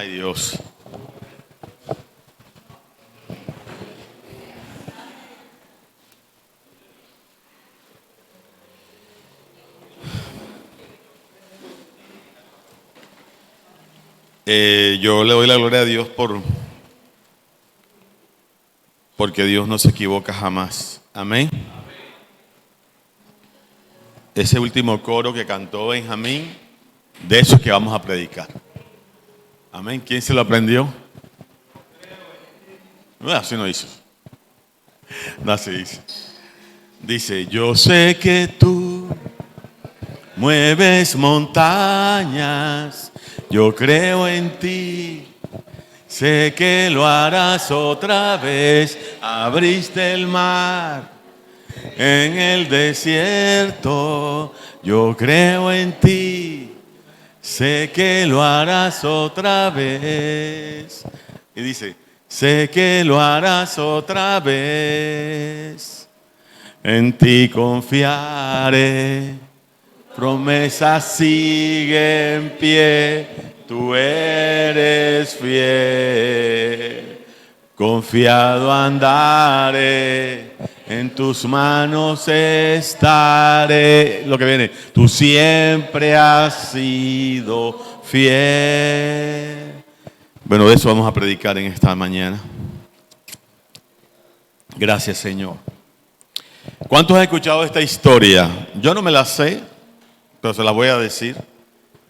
Ay, Dios. Yo le doy la gloria a Dios porque Dios no se equivoca jamás. Amén. Ese último coro que cantó Benjamín, de eso es que vamos a predicar. Amén. ¿Quién se lo aprendió? No, así no dice. No, así dice. Dice, yo sé que tú mueves montañas, yo creo en ti, sé que lo harás otra vez, abriste el mar en el desierto, yo creo en ti, sé que lo harás otra vez. Y dice, sé que lo harás otra vez, en ti confiaré, promesa sigue en pie, tú eres fiel, confiado andaré, en tus manos estaré. Lo que viene, tú siempre has sido fiel. Bueno, de eso vamos a predicar en esta mañana. Gracias, Señor. ¿Cuántos han escuchado esta historia? Yo no me la sé, pero se la voy a decir.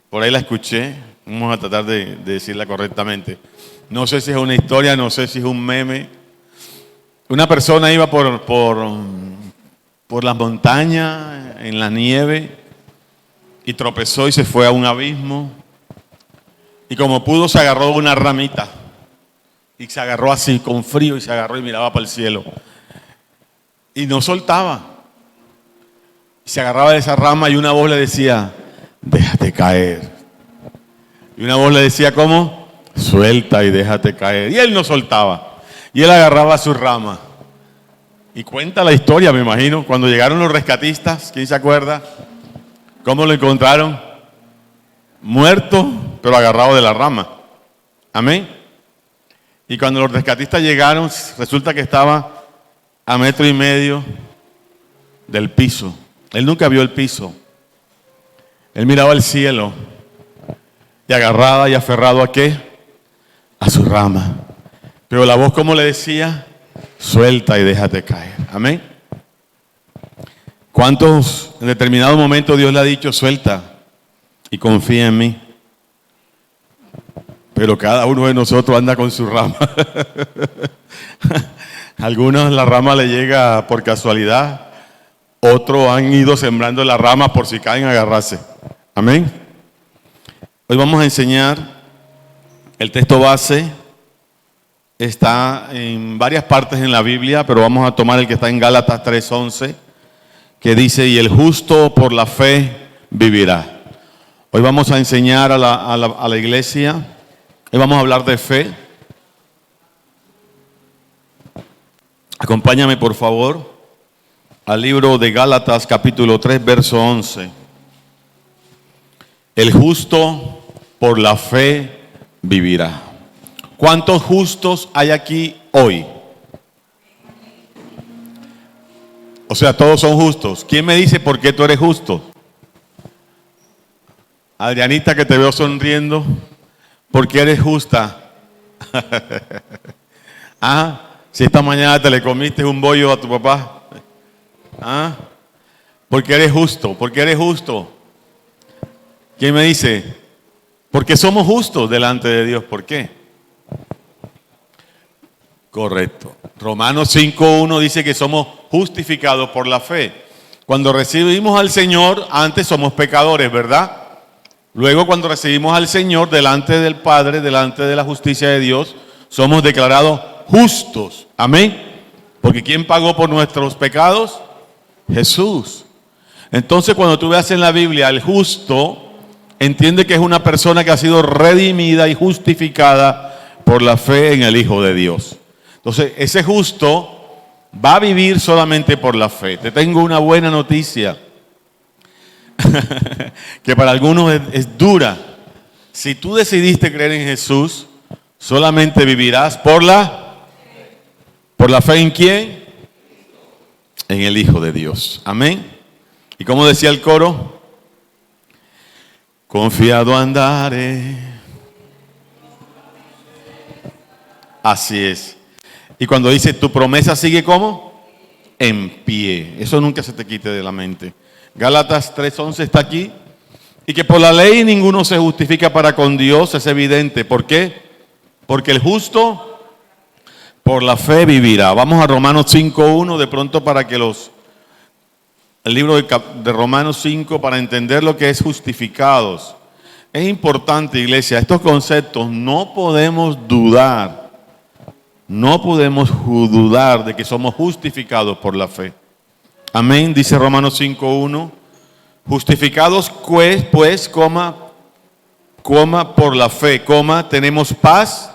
Por ahí la escuché. Vamos a tratar de decirla correctamente. No sé si es una historia, no sé si es un meme. Una persona iba por las montañas, en la nieve, y tropezó y se fue a un abismo. Y como pudo, se agarró una ramita. Y se agarró así, con frío, y se agarró y miraba para el cielo. Y no soltaba. Se agarraba de esa rama y una voz le decía, déjate caer. Y una voz le decía, ¿cómo? Suelta y déjate caer. Y él no soltaba. Y él agarraba su rama. Y cuenta la historia, me imagino, cuando llegaron los rescatistas, ¿quién se acuerda? ¿Cómo lo encontraron? Muerto, pero agarrado de la rama. Amén. Y cuando los rescatistas llegaron, resulta que estaba a 1,5 metros del piso. Él nunca vio el piso. Él miraba al cielo y agarrada y aferrado ¿a qué? A su rama. Pero la voz, ¿cómo le decía? Suelta y déjate caer. Amén. ¿Cuántos en determinado momento Dios le ha dicho suelta y confía en mí? Pero cada uno de nosotros anda con su rama. Algunos la rama le llega por casualidad. Otros han ido sembrando la rama por si caen a agarrarse. Amén. Hoy vamos a enseñar el texto base. Está en varias partes en la Biblia, pero vamos a tomar el que está en Gálatas 3:11, que dice, y el justo por la fe vivirá. Hoy vamos a enseñar a la iglesia. Hoy vamos a hablar de fe. Acompáñame, por favor, al libro de Gálatas, capítulo 3, verso 11. El justo por la fe vivirá. ¿Cuántos justos hay aquí hoy? O sea, todos son justos. ¿Quién me dice por qué tú eres justo? Adrianita, que te veo sonriendo. ¿Por qué eres justa? Ah, si esta mañana te le comiste un bollo a tu papá. Ah, porque eres justo. ¿Por qué eres justo? ¿Quién me dice? Porque somos justos delante de Dios. ¿Por qué? Correcto. Romanos 5:1 dice que somos justificados por la fe. Cuando recibimos al Señor, antes somos pecadores, ¿verdad? Luego, cuando recibimos al Señor delante del Padre, delante de la justicia de Dios, somos declarados justos. Amén. Porque ¿quién pagó por nuestros pecados? Jesús. Entonces, cuando tú veas en la Biblia al justo, entiende que es una persona que ha sido redimida y justificada por la fe en el Hijo de Dios. Entonces, ese justo va a vivir solamente por la fe. Te tengo una buena noticia, que para algunos es dura. Si tú decidiste creer en Jesús, solamente vivirás por la fe ¿en quién? En el Hijo de Dios. Amén. Y como decía el coro, confiado andaré. Así es. Y cuando dice tu promesa sigue ¿cómo? En pie. Eso nunca se te quite de la mente. Gálatas 3:11 está aquí. Y que por la ley ninguno se justifica para con Dios, es evidente. ¿Por qué? Porque el justo por la fe vivirá. Vamos a Romanos 5:1 de pronto para que el libro de Romanos 5 para entender lo que es justificados. Es importante, iglesia, estos conceptos no podemos dudar. No podemos dudar de que somos justificados por la fe. Amén, dice Romanos 5:1. Justificados pues, por la fe, tenemos paz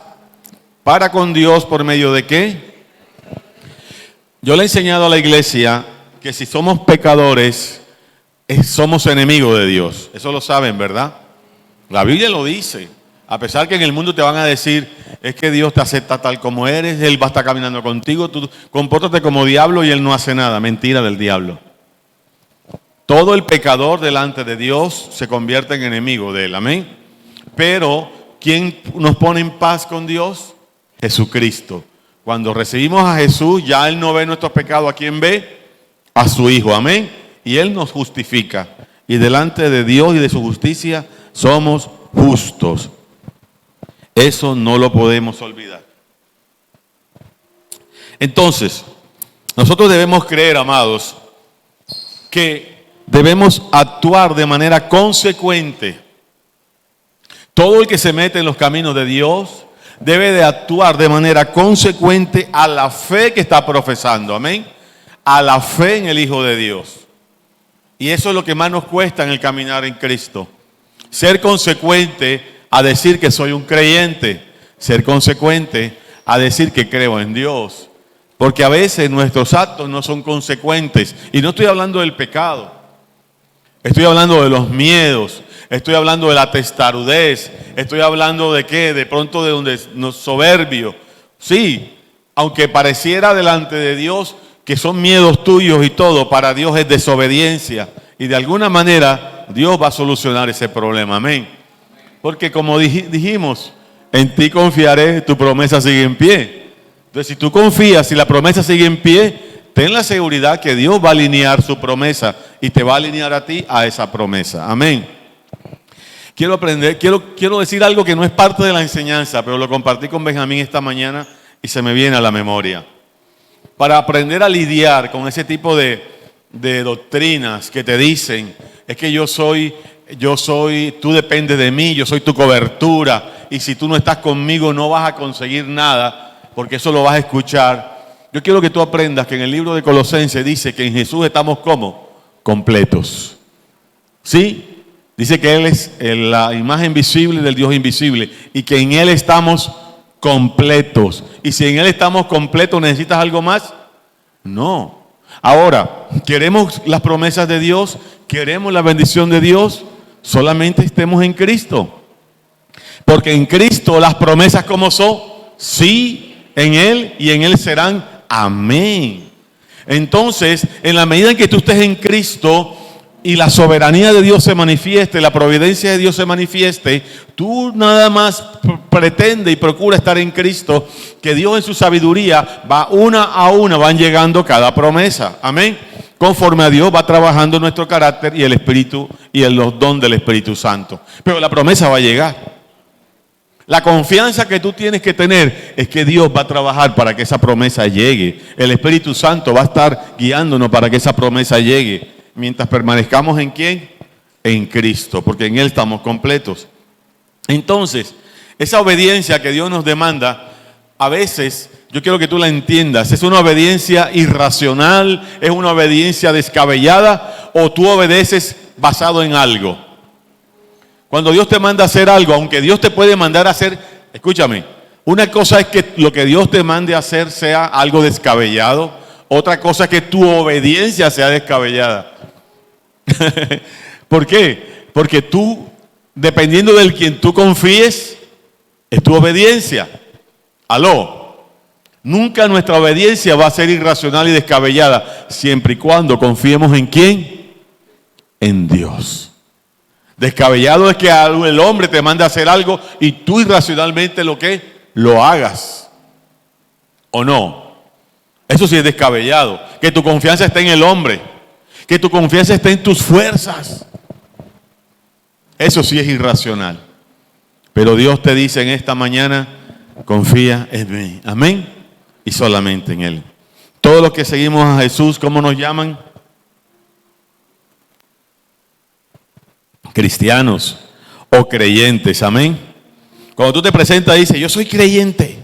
para con Dios por medio de ¿qué? Yo le he enseñado a la iglesia que si somos pecadores, somos enemigos de Dios. Eso lo saben, ¿verdad? La Biblia lo dice. A pesar que en el mundo te van a decir, es que Dios te acepta tal como eres, Él va a estar caminando contigo, tú compórtate como diablo y Él no hace nada. Mentira del diablo. Todo el pecador delante de Dios se convierte en enemigo de Él, amén. Pero, ¿quién nos pone en paz con Dios? Jesucristo. Cuando recibimos a Jesús, ya Él no ve nuestros pecados. ¿A quién ve? A su Hijo, amén. Y Él nos justifica. Y delante de Dios y de su justicia somos justos. Eso no lo podemos olvidar. Entonces, nosotros debemos creer, amados, que debemos actuar de manera consecuente. Todo el que se mete en los caminos de Dios debe de actuar de manera consecuente a la fe que está profesando. Amén. A la fe en el Hijo de Dios. Y eso es lo que más nos cuesta en el caminar en Cristo. Ser consecuente a decir que soy un creyente. Ser consecuente a decir que creo en Dios. Porque a veces nuestros actos no son consecuentes. Y no estoy hablando del pecado. Estoy hablando de los miedos, estoy hablando de la testarudez, estoy hablando de qué, de pronto de donde nos soberbio. Sí, aunque pareciera delante de Dios que son miedos tuyos y todo, para Dios es desobediencia. Y de alguna manera Dios va a solucionar ese problema, amén. Porque como dijimos, en ti confiaré, tu promesa sigue en pie. Entonces si tú confías y la promesa sigue en pie, ten la seguridad que Dios va a alinear su promesa y te va a alinear a ti a esa promesa. Amén. Quiero decir algo que no es parte de la enseñanza, pero lo compartí con Benjamín esta mañana y se me viene a la memoria. Para aprender a lidiar con ese tipo de doctrinas que te dicen, es que yo soy, tú dependes de mí, yo soy tu cobertura, y si tú no estás conmigo no vas a conseguir nada, porque eso lo vas a escuchar. Yo quiero que tú aprendas que en el libro de Colosenses dice que en Jesús estamos ¿cómo? Completos. ¿Sí? Dice que Él es la imagen visible del Dios invisible y que en Él estamos completos. Y si en Él estamos completos, ¿necesitas algo más? No. Ahora, ¿queremos las promesas de Dios? ¿Queremos la bendición de Dios? Solamente estemos en Cristo. Porque en Cristo las promesas ¿cómo son? Sí, en Él y en Él serán amén. Entonces, en la medida en que tú estés en Cristo y la soberanía de Dios se manifieste, la providencia de Dios se manifieste, tú nada más pretende y procura estar en Cristo, que Dios en su sabiduría va una a una, van llegando cada promesa. Amén. Conforme a Dios va trabajando nuestro carácter y el Espíritu y los dones del Espíritu Santo. Pero la promesa va a llegar. La confianza que tú tienes que tener es que Dios va a trabajar para que esa promesa llegue. El Espíritu Santo va a estar guiándonos para que esa promesa llegue. Mientras permanezcamos ¿en quién? En Cristo, porque en Él estamos completos. Entonces, esa obediencia que Dios nos demanda, a veces, yo quiero que tú la entiendas, es una obediencia irracional, es una obediencia descabellada, o tú obedeces basado en algo. Cuando Dios te manda a hacer algo, aunque Dios te puede mandar a hacer, escúchame, una cosa es que lo que Dios te mande a hacer sea algo descabellado, otra cosa es que tu obediencia sea descabellada. ¿Por qué? Porque tú dependiendo del quien tú confíes, es tu obediencia. Aló. Nunca nuestra obediencia va a ser irracional y descabellada, siempre y cuando confiemos en ¿quién? En Dios. Descabellado es que el hombre te mande a hacer algo y tú irracionalmente lo hagas. ¿O no? Eso sí es descabellado. Que tu confianza esté en el hombre. Que tu confianza esté en tus fuerzas. Eso sí es irracional. Pero Dios te dice en esta mañana, confía en mí. Amén. Y solamente en Él. Todos los que seguimos a Jesús, ¿cómo nos llaman? Cristianos o creyentes. Amén. Cuando tú te presentas dices, yo soy creyente.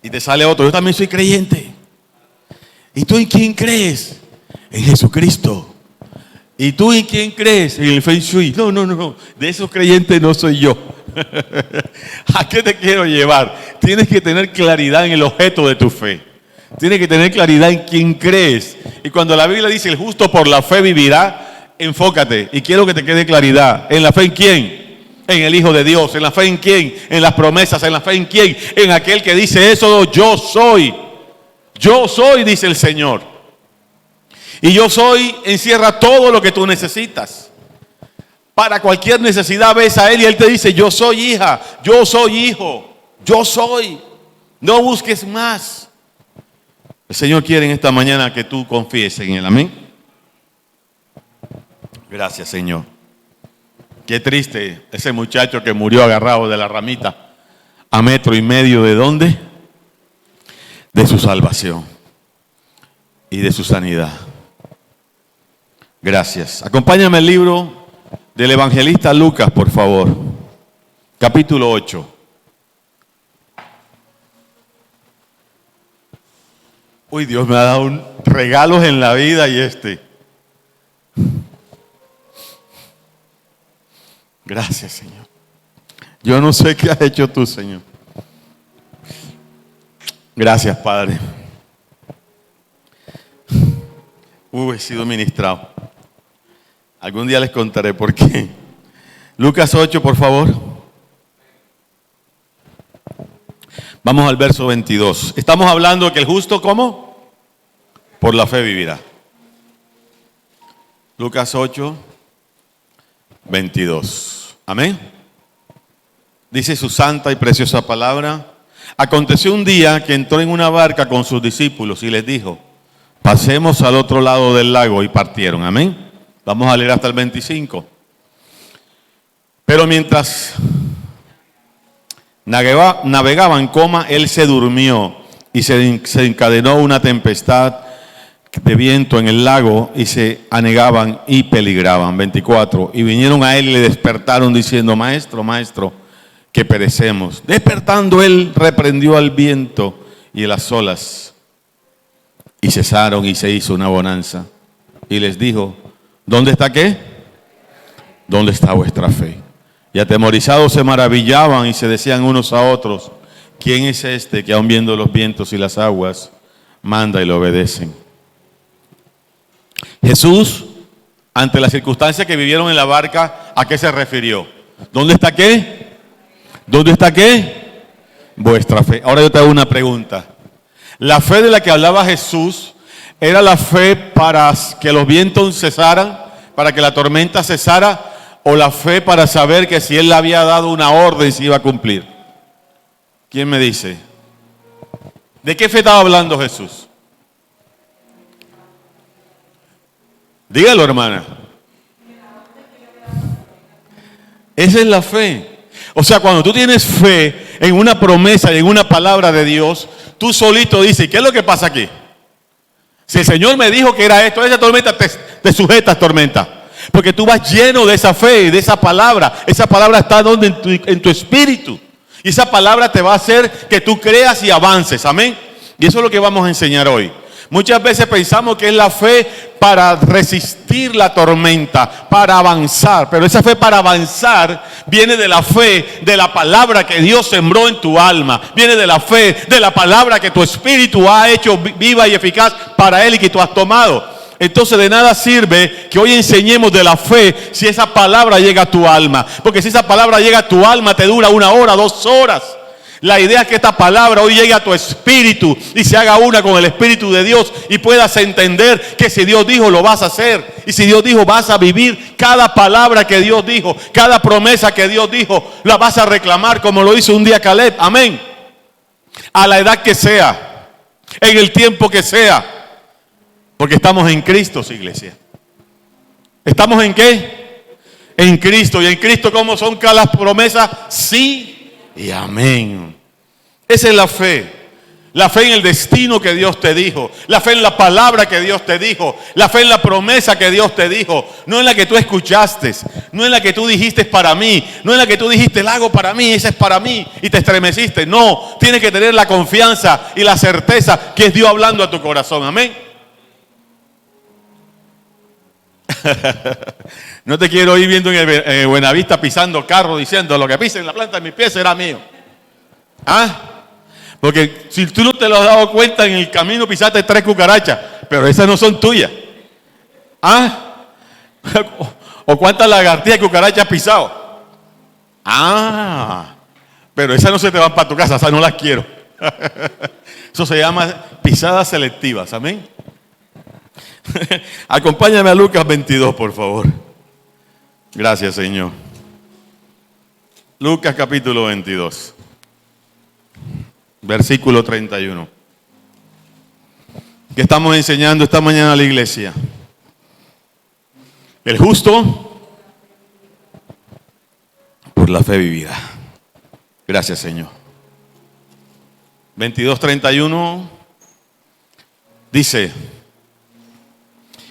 Y te sale otro, yo también soy creyente. ¿Y tú en quién crees? En Jesucristo. ¿Y tú en quién crees? En el Feng Shui. No. De esos creyentes no soy yo. ¿A qué te quiero llevar? Tienes que tener claridad en el objeto de tu fe. Tienes que tener claridad en quién crees. Y cuando la Biblia dice el justo por la fe vivirá, enfócate. Y quiero que te quede claridad. ¿En la fe en quién? En el Hijo de Dios. ¿En la fe en quién? En las promesas. ¿En la fe en quién? En aquel que dice eso, yo soy. Yo soy, dice el Señor. Y yo soy encierra todo lo que tú necesitas. Para cualquier necesidad ves a Él y Él te dice, yo soy hija, yo soy hijo, yo soy. No busques más. El Señor quiere en esta mañana que tú confíes en Él. Amén. Gracias, Señor. Qué triste ese muchacho que murió agarrado de la ramita a 1,5 metros. ¿De dónde? De su salvación y de su sanidad. Gracias. Acompáñame al libro del evangelista Lucas, por favor. Capítulo 8. Uy, Dios me ha dado regalos en la vida y Gracias, Señor. Yo no sé qué has hecho tú, Señor. Gracias, Padre. He sido ministrado. Algún día les contaré por qué. Lucas 8, por favor. Vamos al verso 22. Estamos hablando de que el justo, ¿cómo? Por la fe vivirá. Lucas 8, 22. Amén. Dice su santa y preciosa palabra. Aconteció un día que entró en una barca con sus discípulos y les dijo, pasemos al otro lado del lago, y partieron. Amén. Vamos a leer hasta el 25. Pero mientras navegaban, él se durmió y se encadenó una tempestad de viento en el lago y se anegaban y peligraban. 24. Y vinieron a él y le despertaron diciendo, maestro, maestro, que perecemos. Despertando él reprendió al viento y a las olas y cesaron y se hizo una bonanza. Y les dijo, ¿dónde está qué? ¿Dónde está vuestra fe? Y atemorizados se maravillaban y se decían unos a otros, ¿quién es este que aun viendo los vientos y las aguas manda y le obedecen? Jesús, ante las circunstancias que vivieron en la barca, ¿a qué se refirió? ¿Dónde está qué? ¿Dónde está qué? Vuestra fe. Ahora yo te hago una pregunta. La fe de la que hablaba Jesús era la fe para que los vientos cesaran, para que la tormenta cesara, o la fe para saber que si Él le había dado una orden se iba a cumplir. ¿Quién me dice? ¿De qué fe estaba hablando Jesús? Dígalo, hermana. Esa es la fe. O sea, cuando tú tienes fe en una promesa y en una palabra de Dios, tú solito dices, ¿qué es lo que pasa aquí? Si el Señor me dijo que era esto, esa tormenta, te sujetas, tormenta. Porque tú vas lleno de esa fe y de esa palabra. Esa palabra está donde en tu espíritu. Y esa palabra te va a hacer que tú creas y avances. Amén. Y eso es lo que vamos a enseñar hoy. Muchas veces pensamos que es la fe para resistir la tormenta, para avanzar. Pero esa fe para avanzar viene de la fe, de la palabra que Dios sembró en tu alma. Viene de la fe, de la palabra que tu espíritu ha hecho viva y eficaz para Él y que tú has tomado. Entonces de nada sirve que hoy enseñemos de la fe si esa palabra llega a tu alma. Porque si esa palabra llega a tu alma te dura 1 hora, 2 horas. La idea es que esta palabra hoy llegue a tu espíritu y se haga una con el Espíritu de Dios y puedas entender que si Dios dijo lo vas a hacer. Y si Dios dijo vas a vivir cada palabra que Dios dijo, cada promesa que Dios dijo, la vas a reclamar como lo hizo un día Caleb. Amén. A la edad que sea, en el tiempo que sea, porque estamos en Cristo, iglesia. ¿Estamos en qué? En Cristo. ¿Y en Cristo cómo son cada las promesas? Sí y amén. Esa es la fe. La fe en el destino que Dios te dijo. La fe en la palabra que Dios te dijo. La fe en la promesa que Dios te dijo. No en la que tú escuchaste. No en la que tú dijiste para mí. No en la que tú dijiste la hago para mí, esa es para mí. Y te estremeciste. No, tienes que tener la confianza y la certeza que es Dios hablando a tu corazón. Amén. No te quiero ir viendo en Buenavista pisando carro diciendo lo que pise en la planta de mis pies será mío. ¿Ah? Porque si tú no te lo has dado cuenta, en el camino pisaste 3 cucarachas, pero esas no son tuyas. ¿Ah? ¿O cuántas lagartijas y cucarachas has pisado? Ah, pero esas no se te van para tu casa, esas no las quiero. Eso se llama pisadas selectivas, amén. Acompáñame a Lucas 22, por favor. Gracias, Señor. Lucas capítulo 22. Versículo 31. ¿Qué estamos enseñando esta mañana a la iglesia? El justo por la fe vivirá. Gracias, Señor. 22:31 dice: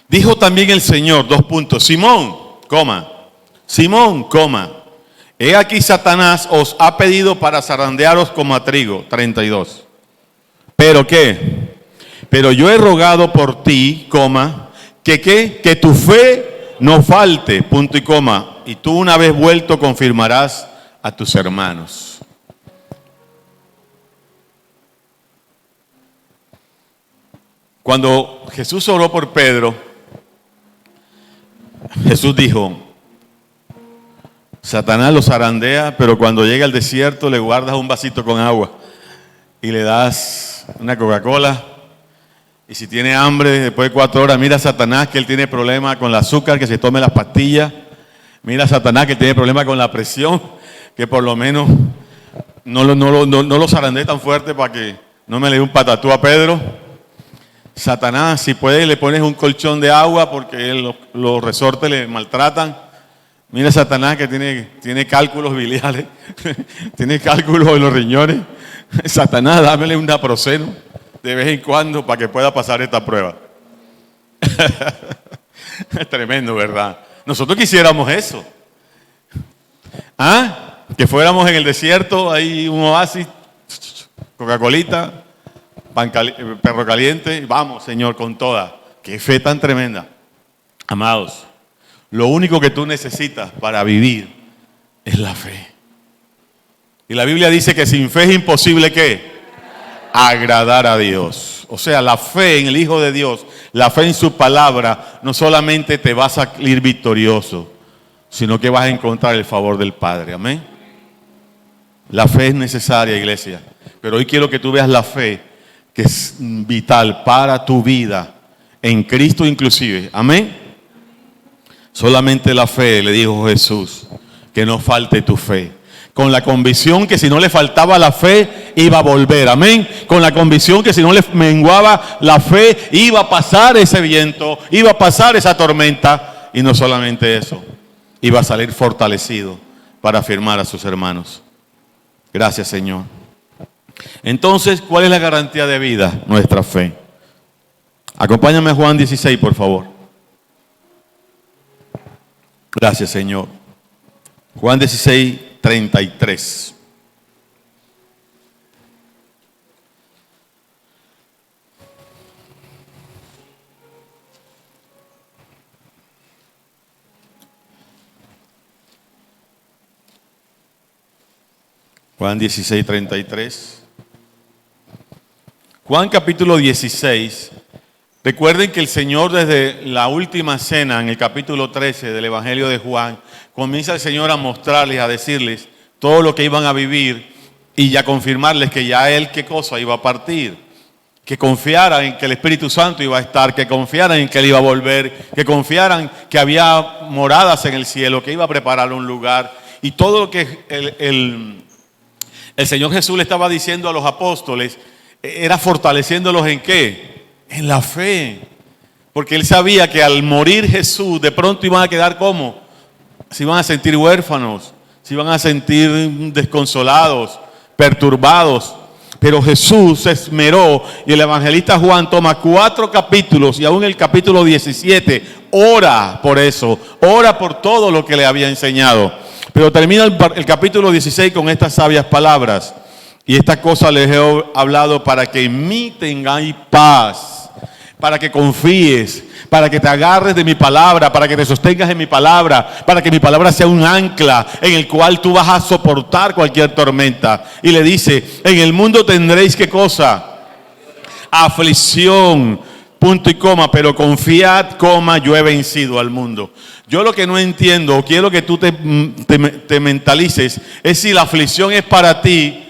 dijo también el Señor, Simón, Simón, he aquí Satanás os ha pedido para zarandearos como a trigo. 32. ¿Pero qué? Pero yo he rogado por ti, que tu fe no falte, punto y coma. Y tú una vez vuelto confirmarás a tus hermanos. Cuando Jesús oró por Pedro, Jesús dijo: Satanás lo zarandea, pero cuando llega al desierto le guardas un vasito con agua y le das una Coca-Cola. Y si tiene hambre, después de 4 horas, mira a Satanás que él tiene problemas con el azúcar, que se tome las pastillas. Mira a Satanás que tiene problemas con la presión, que por lo menos no lo zarandee tan fuerte para que no me le dé un patatú a Pedro. Satanás, si puedes, le pones un colchón de agua porque los resortes le maltratan. Mira a Satanás que tiene cálculos biliares, tiene cálculos en los riñones. Satanás, dámele un naproxeno de vez en cuando para que pueda pasar esta prueba. Es tremendo, ¿verdad? Nosotros quisiéramos eso. ¿Ah? Que fuéramos en el desierto, hay un oasis, Coca-Colita, perro caliente, vamos, Señor, con toda. Qué fe tan tremenda. Amados, lo único que tú necesitas para vivir es la fe. Y la Biblia dice que sin fe es imposible, ¿qué? Agradar a Dios. O sea, la fe en el Hijo de Dios, la fe en su palabra, no solamente te va a salir victorioso, sino que vas a encontrar el favor del Padre. Amén. La fe es necesaria, iglesia. Pero hoy quiero que tú veas la fe que es vital para tu vida, en Cristo inclusive. Amén. Solamente la fe, le dijo Jesús, que no falte tu fe. Con la convicción que si no le faltaba la fe, iba a volver. Amén. Con la convicción que si no le menguaba la fe, iba a pasar ese viento, iba a pasar esa tormenta. Y no solamente eso, iba a salir fortalecido para afirmar a sus hermanos. Gracias, Señor. Entonces, ¿cuál es la garantía de vida? Nuestra fe. Acompáñame a Juan 16, por favor. Gracias, Señor. Juan 16, 33. Juan 16, 33. Juan capítulo 16 Recuerden que el Señor desde la última cena, en el capítulo 13 del Evangelio de Juan, comienza el Señor a mostrarles, a decirles todo lo que iban a vivir y a confirmarles que ya Él, ¿qué cosa? Iba a partir. Que confiaran en que el Espíritu Santo iba a estar, que confiaran en que Él iba a volver, que confiaran que había moradas en el cielo, que iba a preparar un lugar. Y todo lo que el Señor Jesús le estaba diciendo a los apóstoles era fortaleciéndolos ¿en qué? En la fe. Porque Él sabía que al morir Jesús, de pronto iban a quedar ¿cómo? Se iban a sentir huérfanos, se iban a sentir desconsolados, perturbados. Pero Jesús se esmeró y el evangelista Juan toma 4 capítulos y aún el capítulo 17 ora por eso, ora por todo lo que le había enseñado. Pero termina el capítulo 16 con estas sabias palabras. Y estas cosas les he hablado para que en mí tengáis paz, para que confíes, para que te agarres de mi palabra, para que te sostengas en mi palabra, para que mi palabra sea un ancla en el cual tú vas a soportar cualquier tormenta. Y le dice, en el mundo tendréis ¿qué cosa? Aflicción, punto y coma, pero confiad, coma, yo he vencido al mundo. Yo lo que no entiendo, o quiero que tú te mentalices, es si la aflicción es para ti,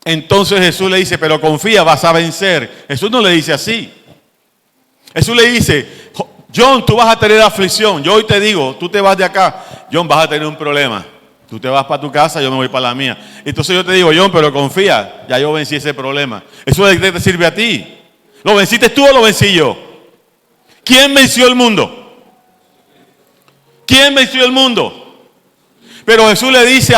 entonces Jesús le dice, pero confía, vas a vencer. Jesús no le dice así. Jesús le dice, John, tú vas a tener aflicción. Yo hoy te digo, tú te vas de acá, John, vas a tener un problema. Tú te vas para tu casa, yo me voy para la mía. Entonces yo te digo, John, pero confía, ya yo vencí ese problema. ¿Eso de qué te sirve a ti? ¿Lo venciste tú o lo vencí yo? ¿Quién venció el mundo? ¿Quién venció el mundo? Pero Jesús le dice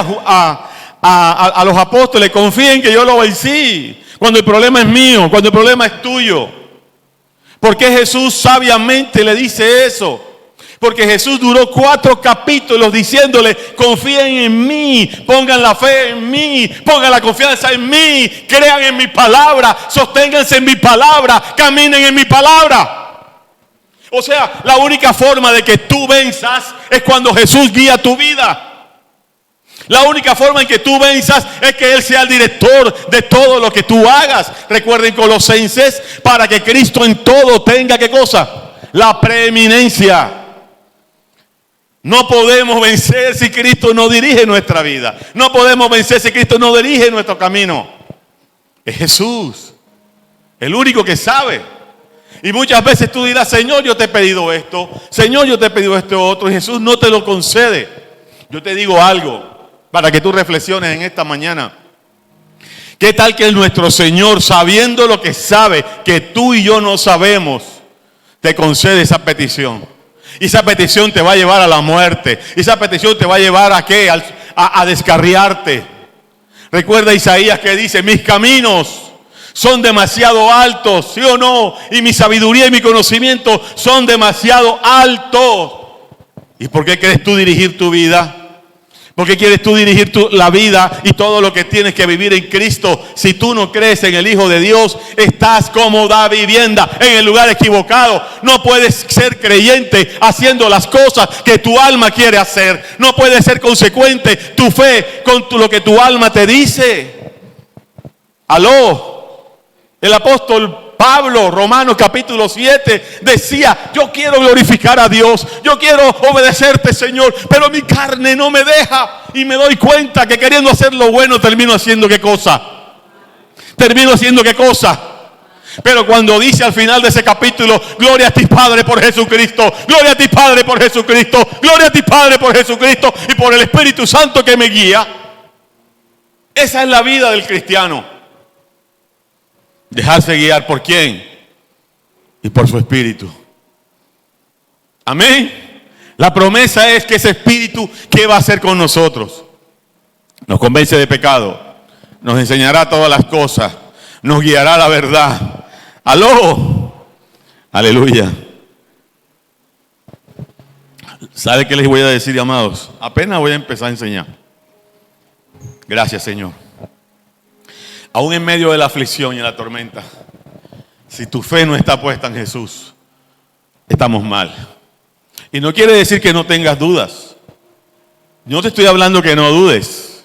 a los apóstoles, confíen que yo lo vencí. Cuando el problema es mío, cuando el problema es tuyo. ¿Por qué Jesús sabiamente le dice eso? Porque Jesús duró 4 capítulos diciéndole, confíen en mí, pongan la fe en mí, pongan la confianza en mí, crean en mi palabra, sosténganse en mi palabra, caminen en mi palabra. O sea, la única forma de que tú venzas es cuando Jesús guía tu vida. La única forma en que tú venzas es que Él sea el director de todo lo que tú hagas. Recuerden Colosenses, para que Cristo en todo tenga ¿qué cosa? La preeminencia. No podemos vencer si Cristo no dirige nuestra vida. No podemos vencer si Cristo no dirige nuestro camino. Es Jesús, el único que sabe. Y muchas veces tú dirás, Señor, yo te he pedido esto. Señor, yo te he pedido esto otro. Y Jesús no te lo concede. Yo te digo algo para que tú reflexiones en esta mañana. ¿Qué tal que nuestro Señor, sabiendo lo que sabe, que tú y yo no sabemos, te concede esa petición? Y esa petición te va a llevar a la muerte. Y esa petición te va a llevar ¿a qué? A descarriarte. Recuerda Isaías que dice, mis caminos son demasiado altos, ¿sí o no? Y mi sabiduría y mi conocimiento son demasiado altos. ¿Y por qué quieres tú dirigir tu vida? ¿Por qué quieres tú dirigir la vida y todo lo que tienes que vivir en Cristo? Si tú no crees en el Hijo de Dios, estás como da vivienda en el lugar equivocado. No puedes ser creyente haciendo las cosas que tu alma quiere hacer. No puedes ser consecuente tu fe con lo que tu alma te dice. Aló, el apóstol Pablo, Romanos capítulo 7, decía, yo quiero glorificar a Dios, yo quiero obedecerte, Señor, pero mi carne no me deja. Y me doy cuenta que queriendo hacer lo bueno, termino haciendo ¿qué cosa? Termino haciendo ¿qué cosa? Pero cuando dice al final de ese capítulo, gloria a ti Padre por Jesucristo, gloria a ti Padre por Jesucristo, gloria a ti Padre por Jesucristo y por el Espíritu Santo que me guía. Esa es la vida del cristiano. Dejarse guiar ¿por quién? Y por su Espíritu. Amén. La promesa es que ese Espíritu, ¿qué va a hacer con nosotros? Nos convence de pecado, nos enseñará todas las cosas, nos guiará a la verdad. ¡Aló! Aleluya. ¿Sabe qué les voy a decir, amados? Apenas voy a empezar a enseñar. Gracias, Señor. Aún en medio de la aflicción y la tormenta, si tu fe no está puesta en Jesús, estamos mal. Y no quiere decir que no tengas dudas. Yo no te estoy hablando que no dudes.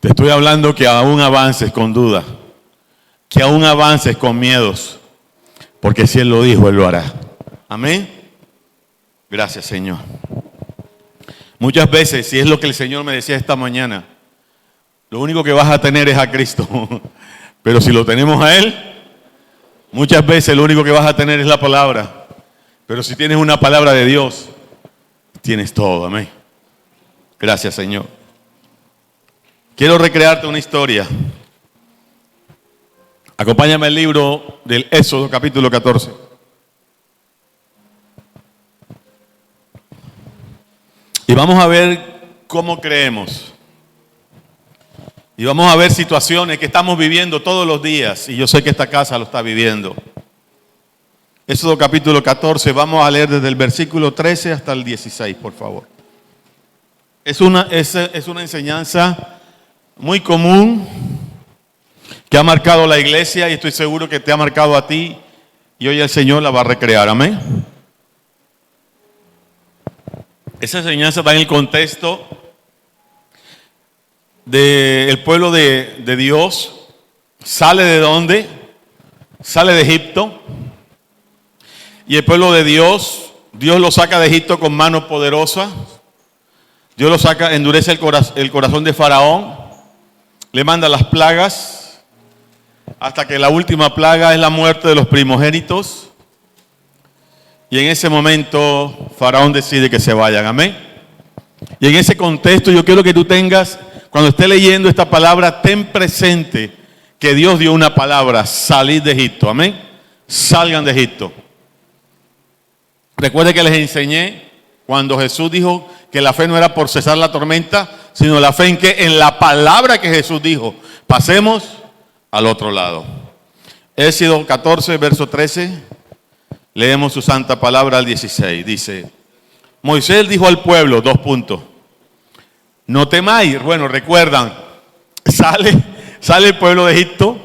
Te estoy hablando que aún avances con duda, que aún avances con miedos, Porque si Él lo dijo, Él lo hará. Amén. Gracias, Señor. Muchas veces, si es lo que el Señor me decía esta mañana, lo único que vas a tener es a Cristo. Pero si lo tenemos a Él, muchas veces lo único que vas a tener es la palabra. Pero si tienes una palabra de Dios, tienes todo. Amén. Gracias, Señor. Quiero recrearte una historia. Acompáñame al libro del Éxodo, capítulo 14. Y vamos a ver cómo creemos. Y vamos a ver situaciones que estamos viviendo todos los días. Y yo sé que esta casa lo está viviendo. Éxodo capítulo 14, vamos a leer desde el versículo 13 hasta el 16, por favor. Es una enseñanza muy común que ha marcado la iglesia y estoy seguro que te ha marcado a ti. Y hoy el Señor la va a recrear. Amén. Esa enseñanza está en el contexto del pueblo de Dios. ¿Sale de dónde? Sale de Egipto. Y el pueblo de Dios lo saca de Egipto con mano poderosa. Dios lo saca, endurece el corazón de Faraón. Le manda las plagas. Hasta que la última plaga es la muerte de los primogénitos. Y en ese momento Faraón decide que se vayan. Amén. Y en ese contexto yo quiero que tú tengas, cuando esté leyendo esta palabra, ten presente que Dios dio una palabra: salid de Egipto. Amén. Salgan de Egipto. Recuerde que les enseñé cuando Jesús dijo que la fe no era por cesar la tormenta, sino la fe en que en la palabra que Jesús dijo. Pasemos al otro lado. Éxodo 14, verso 13. Leemos su santa palabra al 16. Dice: Moisés dijo al pueblo, : no temáis. Bueno, recuerdan, sale el pueblo de Egipto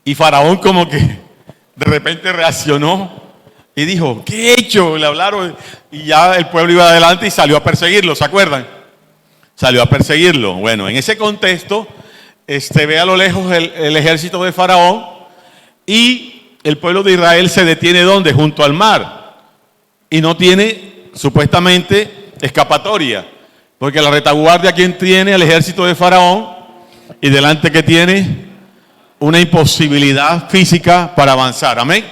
y Faraón como que de repente reaccionó y dijo: ¿qué he hecho? Le hablaron y ya el pueblo iba adelante y salió a perseguirlo. ¿Se acuerdan? Salió a perseguirlo. Bueno, en ese contexto, ve a lo lejos el ejército de Faraón y el pueblo de Israel se detiene ¿dónde? Junto al mar. Y no tiene supuestamente escapatoria. Porque la retaguardia, ¿quién tiene? El ejército de Faraón. Y delante que tiene una imposibilidad física para avanzar. Amén.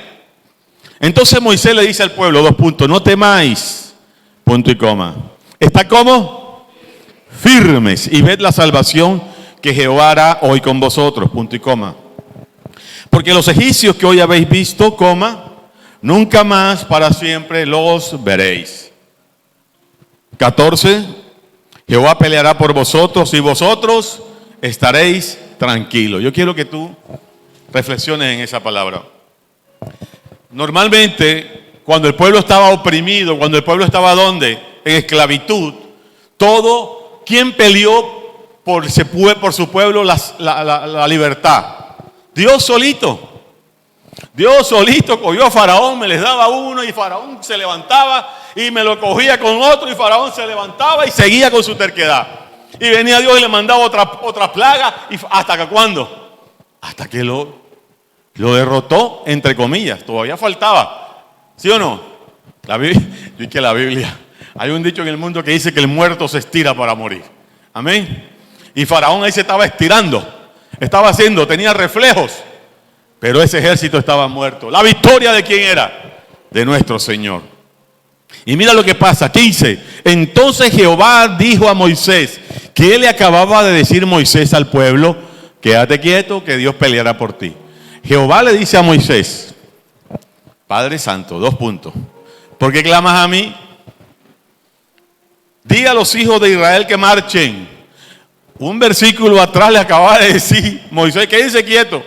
Entonces Moisés le dice al pueblo, : no temáis, punto y coma. ¿Está cómo? Firmes y ved la salvación que Jehová hará hoy con vosotros, punto y coma. Porque los egipcios que hoy habéis visto, coma, nunca más para siempre los veréis. 14. Jehová peleará por vosotros y vosotros estaréis tranquilos. Yo quiero que tú reflexiones en esa palabra. Normalmente, cuando el pueblo estaba oprimido, cuando el pueblo estaba ¿dónde? En esclavitud, ¿quién peleó por su pueblo la libertad? Dios solito. Dios solito cogió a Faraón, me les daba uno y Faraón se levantaba y me lo cogía con otro y Faraón se levantaba y seguía con su terquedad. Y venía Dios y le mandaba otra plaga. Y ¿hasta que cuándo? Hasta que lo derrotó, entre comillas. Todavía faltaba. ¿Sí o no? La Biblia. Hay un dicho en el mundo que dice que el muerto se estira para morir. Amén. Y Faraón ahí se estaba estirando. Tenía reflejos. Pero ese ejército estaba muerto. ¿La victoria de quién era? De nuestro Señor. Y mira lo que pasa, 15. Entonces Jehová dijo a Moisés, ¿qué le acababa de decir Moisés al pueblo? Quédate quieto, que Dios peleará por ti. Jehová le dice a Moisés, Padre Santo, : ¿por qué clamas a mí? Di a los hijos de Israel que marchen. Un versículo atrás le acababa de decir Moisés, quédense quieto,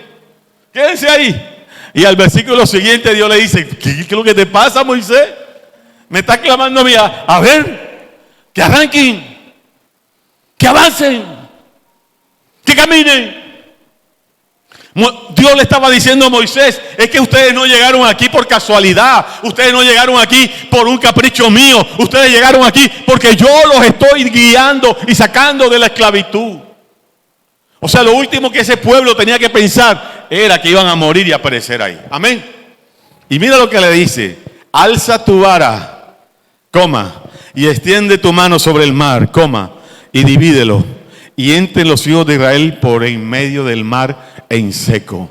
quédense ahí. Y al versículo siguiente Dios le dice, ¿qué es lo que te pasa, Moisés? Me estás clamando a mí, a ver, que arranquen, que avancen, que caminen. Dios le estaba diciendo a Moisés, es que ustedes no llegaron aquí por casualidad, ustedes no llegaron aquí por un capricho mío, ustedes llegaron aquí porque yo los estoy guiando y sacando de la esclavitud. O sea, lo último que ese pueblo tenía que pensar era que iban a morir y a perecer ahí. Amén. Y mira lo que le dice: alza tu vara, coma, y extiende tu mano sobre el mar, coma, y divídelo, y entren los hijos de Israel por en medio del mar en seco.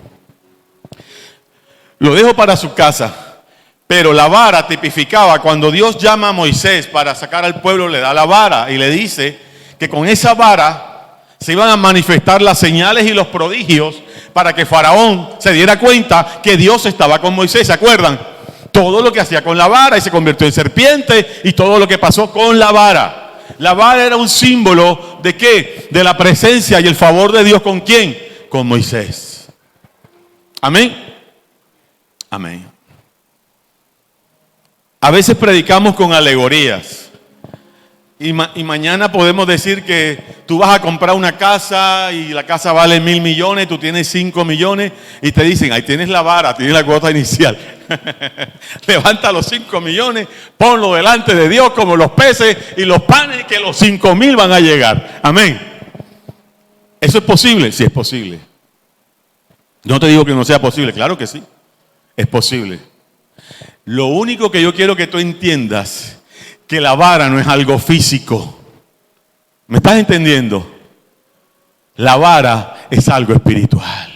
Lo dejo para su casa, pero la vara tipificaba cuando Dios llama a Moisés para sacar al pueblo, le da la vara y le dice que con esa vara se iban a manifestar las señales y los prodigios para que Faraón se diera cuenta que Dios estaba con Moisés. ¿Se acuerdan? Todo lo que hacía con la vara, y se convirtió en serpiente, y todo lo que pasó con la vara. La vara era un símbolo ¿de qué? De la presencia y el favor de Dios. ¿Con quién? Con Moisés. Amén. Amén. A veces predicamos con alegorías. Y mañana podemos decir que tú vas a comprar una casa y la casa vale 1.000 millones, tú tienes 5 millones y te dicen, ahí tienes la vara, tienes la cuota inicial. Levanta los 5 millones, ponlo delante de Dios como los peces y los panes, que los 5.000 van a llegar. Amén. ¿Eso es posible? Sí, es posible. No te digo que no sea posible, claro que sí, es posible. Lo único que yo quiero que tú entiendas, que la vara no es algo físico. ¿Me estás entendiendo? La vara es algo espiritual.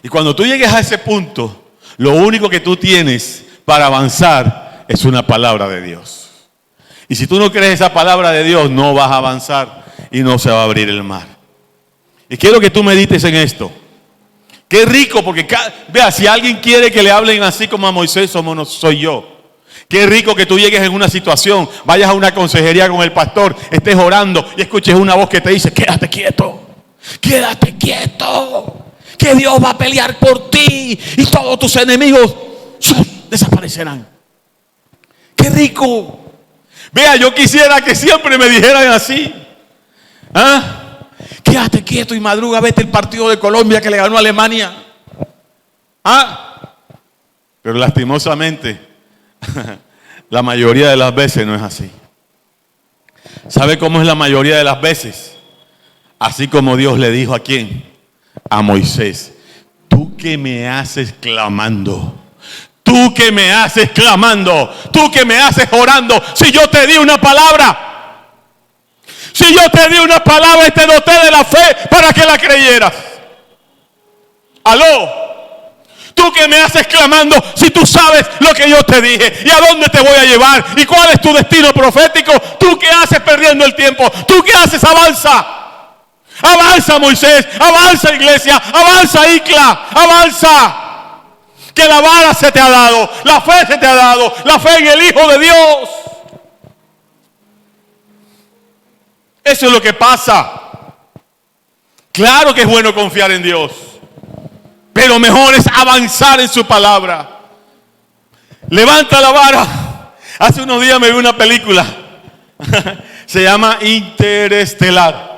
Y cuando tú llegues a ese punto, lo único que tú tienes para avanzar es una palabra de Dios. Y si tú no crees esa palabra de Dios, no vas a avanzar y no se va a abrir el mar. Y quiero que tú medites en esto. Qué rico, porque vea, si alguien quiere que le hablen así como a Moisés, soy yo. Qué rico que tú llegues en una situación, vayas a una consejería con el pastor, estés orando y escuches una voz que te dice, quédate quieto, que Dios va a pelear por ti y todos tus enemigos desaparecerán. Qué rico. Vea, yo quisiera que siempre me dijeran así. Quédate quieto y madruga, vete el partido de Colombia que le ganó a Alemania. Pero lastimosamente la mayoría de las veces no es así. ¿Sabe cómo es la mayoría de las veces? Así como Dios le dijo a quién, a Moisés: tú que me haces clamando, tú que me haces clamando, tú que me haces orando, si yo te di una palabra, si yo te di una palabra y te doté de la fe para que la creyeras. Aló. Tú que me haces clamando, si tú sabes lo que yo te dije y a dónde te voy a llevar y cuál es tu destino profético, tú que haces perdiendo el tiempo, tú que haces avanza. Avanza, Moisés, avanza, iglesia, avanza, Icla, avanza. Que la vara se te ha dado, la fe se te ha dado, la fe en el Hijo de Dios. Eso es lo que pasa. Claro que es bueno confiar en Dios, pero mejor es avanzar en su palabra. Levanta la vara. Hace unos días me vi una película. Se llama Interestelar.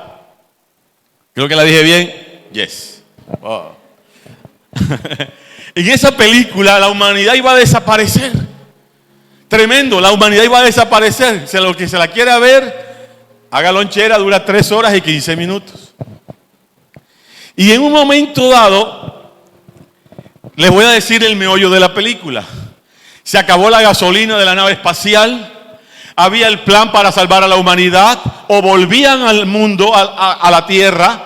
Creo que la dije bien. Yes. Wow. En esa película la humanidad iba a desaparecer. Tremendo, la humanidad iba a desaparecer. Si lo que se la quiera ver, haga lonchera, dura 3 horas y 15 minutos. Y en un momento dado, les voy a decir el meollo de la película. Se acabó la gasolina de la nave espacial. Había el plan para salvar a la humanidad. O volvían al mundo, a la Tierra,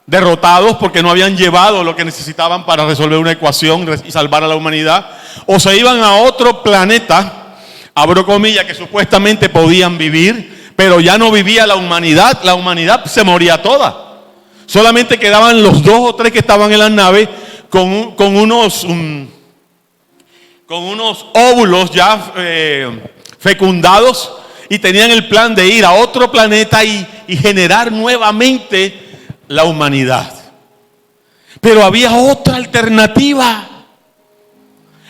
derrotados porque no habían llevado lo que necesitaban para resolver una ecuación y salvar a la humanidad. O se iban a otro planeta, abro comillas, que supuestamente podían vivir, pero ya no vivía la humanidad. La humanidad se moría toda. Solamente quedaban los 2 o 3 que estaban en la nave con unos óvulos ya fecundados, y tenían el plan de ir a otro planeta y generar nuevamente la humanidad. Pero había otra alternativa.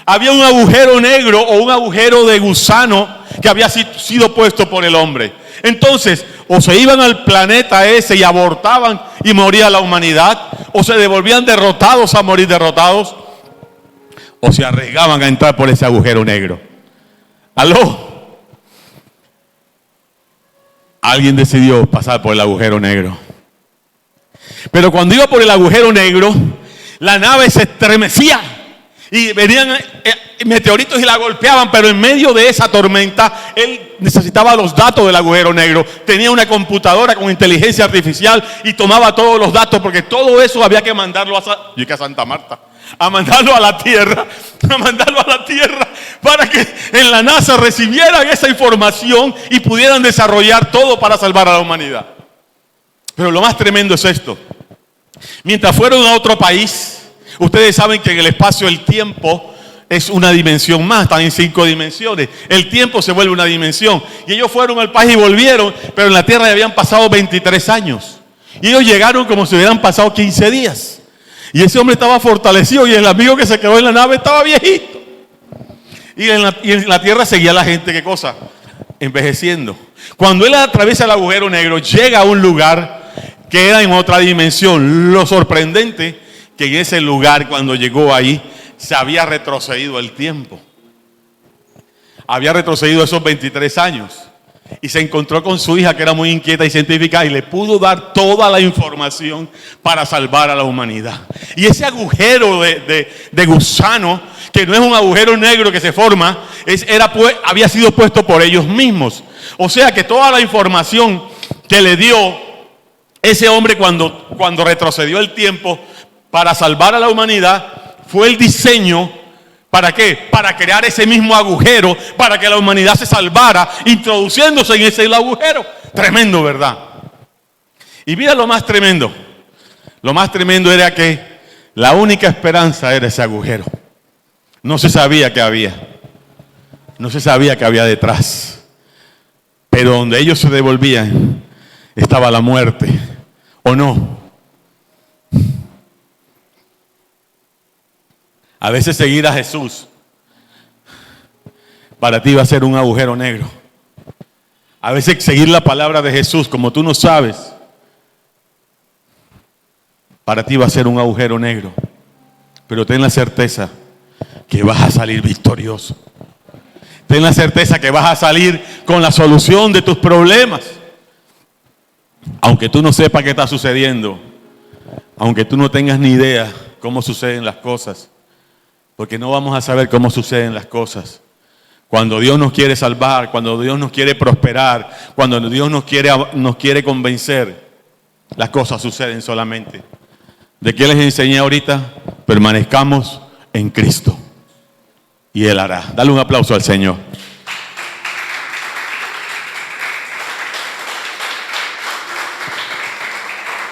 Había un agujero negro o un agujero de gusano que había sido puesto por el hombre. Entonces, o se iban al planeta ese y abortaban y moría la humanidad, o se devolvían derrotados a morir derrotados, o se arriesgaban a entrar por ese agujero negro. ¿Aló? Alguien decidió pasar por el agujero negro. Pero cuando iba por el agujero negro, la nave se estremecía y venían meteoritos y la golpeaban, pero en medio de esa tormenta él necesitaba los datos del agujero negro. Tenía una computadora con inteligencia artificial y tomaba todos los datos, porque todo eso había que mandarlo a Santa Marta, a mandarlo a la Tierra, para que en la NASA recibieran esa información y pudieran desarrollar todo para salvar a la humanidad. Pero lo más tremendo es esto: mientras fueron a otro país, ustedes saben que en el espacio el tiempo es una dimensión más, están en 5 dimensiones. El tiempo se vuelve una dimensión. Y ellos fueron al país y volvieron, pero en la tierra ya habían pasado 23 años. Y ellos llegaron como si hubieran pasado 15 días. Y ese hombre estaba fortalecido y el amigo que se quedó en la nave estaba viejito. Y en la tierra seguía la gente, ¿qué cosa? Envejeciendo. Cuando él atraviesa el agujero negro, llega a un lugar que era en otra dimensión. Lo sorprendente que en ese lugar, cuando llegó ahí, se había retrocedido el tiempo. Había retrocedido esos 23 años. Y se encontró con su hija, que era muy inquieta y científica, y le pudo dar toda la información para salvar a la humanidad. Y ese agujero de gusano, que no es un agujero negro que se forma, había sido puesto por ellos mismos. O sea que toda la información que le dio ese hombre cuando retrocedió el tiempo para salvar a la humanidad, fue el diseño. ¿Para qué? Para crear ese mismo agujero, para que la humanidad se salvara, introduciéndose en ese agujero. Tremendo, ¿verdad? Y mira lo más tremendo. Lo más tremendo era que la única esperanza era ese agujero. No se sabía qué había. No se sabía qué había detrás. Pero donde ellos se devolvían estaba la muerte. ¿O no? A veces seguir a Jesús para ti va a ser un agujero negro. A veces seguir la palabra de Jesús como tú no sabes, para ti va a ser un agujero negro. Pero ten la certeza que vas a salir victorioso. Ten la certeza que vas a salir con la solución de tus problemas. Aunque tú no sepas qué está sucediendo, aunque tú no tengas ni idea cómo suceden las cosas. Porque no vamos a saber cómo suceden las cosas. Cuando Dios nos quiere salvar, cuando Dios nos quiere prosperar, cuando Dios nos quiere convencer, las cosas suceden solamente. ¿De qué les enseñé ahorita? Permanezcamos en Cristo y Él hará. Dale un aplauso al Señor.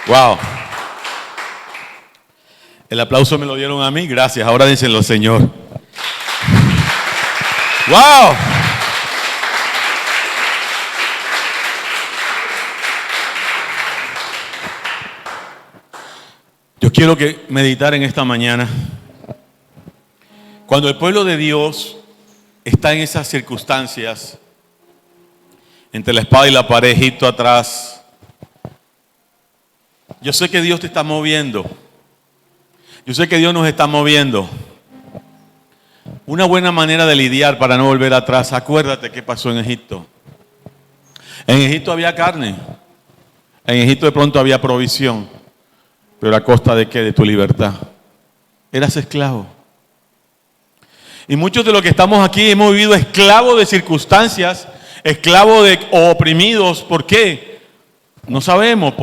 Wow. El aplauso me lo dieron a mí, gracias. Ahora díselo, Señor. ¡Wow! Yo quiero que meditar en esta mañana. Cuando el pueblo de Dios está en esas circunstancias, entre la espada y la pared, Egipto atrás, yo sé que Dios te está moviendo. Yo sé que Dios nos está moviendo. Una buena manera de lidiar para no volver atrás. Acuérdate qué pasó en Egipto. En Egipto había carne. En Egipto de pronto había provisión. Pero ¿a costa de qué? De tu libertad. Eras esclavo. Y muchos de los que estamos aquí hemos vivido esclavos de circunstancias, esclavos o oprimidos. ¿Por qué? No sabemos.